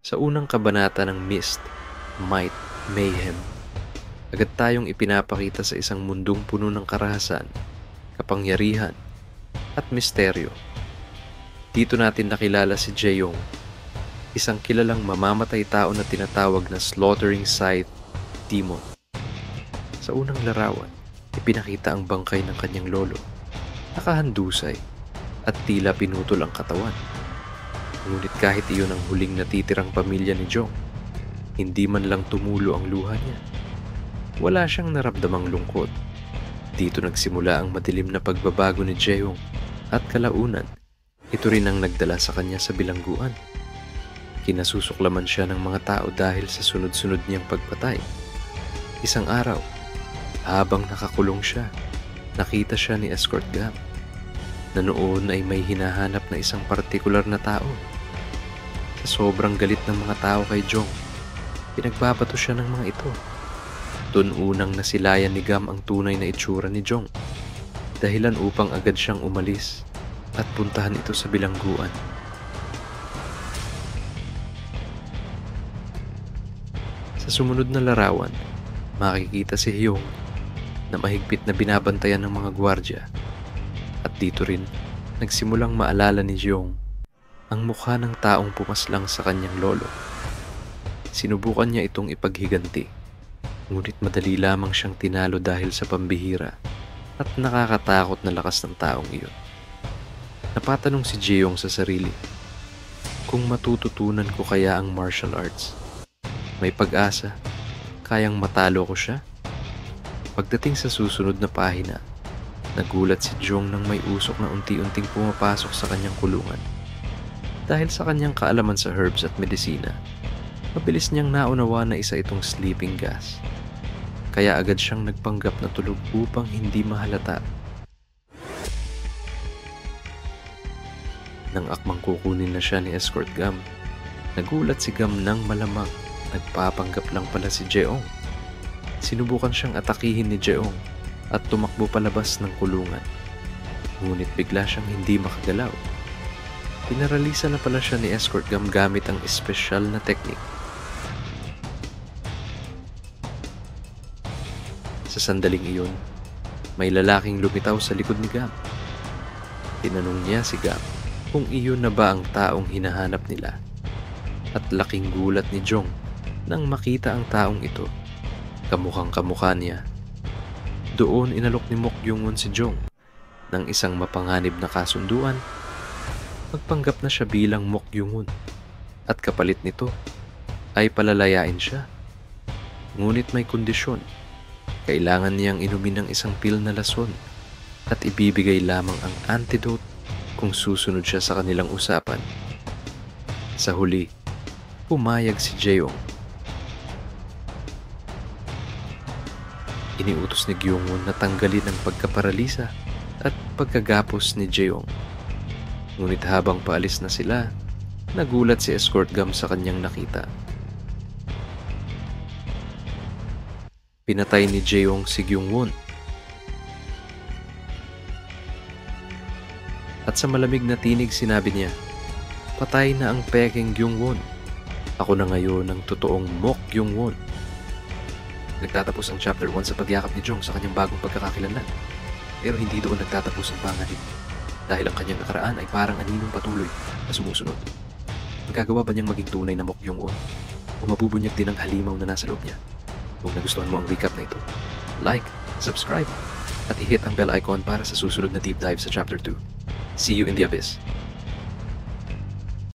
Sa unang kabanata ng Mist, Might, Mayhem, agad tayong ipinapakita sa isang mundong puno ng karahasan, kapangyarihan, at misteryo. Dito natin nakilala si Jae-yong, isang kilalang mamamatay tao na tinatawag na Slaughtering Scythe Demon. Sa unang larawan, ipinakita ang bangkay ng kanyang lolo, nakahandusay at tila pinutol ang katawan. Ngunit kahit iyon ang huling natitirang pamilya ni Jong, hindi man lang tumulo ang luha niya. Wala siyang naramdamang lungkot. Dito nagsimula ang madilim na pagbabago ni Jae-yong at kalaunan, ito rin ang nagdala sa kanya sa bilangguan. Kinasusuklaman siya ng mga tao dahil sa sunod-sunod niyang pagpatay. Isang araw, habang nakakulong siya, nakita siya ni Escort Gam na noon ay may hinahanap na isang partikular na tao. Sa sobrang galit ng mga tao kay Jong, pinagbabato siya ng mga ito. Doon unang nasilayan ni Gam ang tunay na itsura ni Jong, dahilan upang agad siyang umalis at puntahan ito sa bilangguan. Sa sumunod na larawan, makikita si Hyung na mahigpit na binabantayan ng mga gwardya. At dito rin, nagsimulang maalala ni Jong ang mukha ng taong pumaslang sa kanyang lolo. Sinubukan niya itong ipaghiganti, ngunit madali lamang siyang tinalo dahil sa pambihira at nakakatakot na lakas ng taong iyon. Napatanong si Jae-yong sa sarili, kung matututunan ko kaya ang martial arts, may pag-asa, kayang matalo ko siya? Pagdating sa susunod na pahina, nagulat si Jong nang may usok na unti-unting pumapasok sa kanyang kulungan. Dahil sa kanyang kaalaman sa herbs at medisina, mabilis niyang naunawa na isa itong sleeping gas. Kaya agad siyang nagpanggap na tulog upang hindi mahalata. Nang akmang kukunin na siya ni Escort Gam, nagulat si Gam nang malamang nagpapanggap lang pala si Jae-yong. Sinubukan siyang atakihin ni Jae-yong at tumakbo palabas ng kulungan. Ngunit bigla siyang hindi makagalaw. Pinaralisa na pala siya ni Escort Gam gamit ang espesyal na teknik. Sa sandaling iyon, may lalaking lumitaw sa likod ni Gam. Tinanong niya si Gam kung iyon na ba ang taong hinahanap nila. At laking gulat ni Jong nang makita ang taong ito. Kamukhang kamukha niya. Doon inalok ni Mok Yung-won si Jong ng isang mapanganib na kasunduan. Magpanggap na siya bilang Mok Yung-won at kapalit nito ay palalayain siya. Ngunit may kondisyon. Kailangan niyang inumin ng isang pil na lason at ibibigay lamang ang antidote kung susunod siya sa kanilang usapan. Sa huli, pumayag si Jae-yong. Iniutos ni Gyung-won na tanggalin ang pagkaparalisa at pagkagapos ni Jae-yong. Ngunit habang paalis na sila, nagulat si Escort Gam sa kanyang nakita. Pinatay ni Jae-yong si Gyung-won. At sa malamig na tinig sinabi niya, patay na ang peking Gyung-won. Ako na ngayon ang totoong Mok Yung-won. Nagtatapos ang chapter 1 sa pagyakap ni Jong sa kanyang bagong pagkakakilanlan. Pero hindi doon nagtatapos ang panganib. Dahil ang kanyang nakaraan ay parang aninong patuloy na sumusunod. Magagawa ba niyang maging tunay na Mok Yung-won? O mabubunyag din ang halimaw na nasa loob niya? Kung nagustuhan mo ang recap na ito, like, subscribe, at i-hit ang bell icon para sa susunod na deep dive sa chapter 2. See you in the abyss.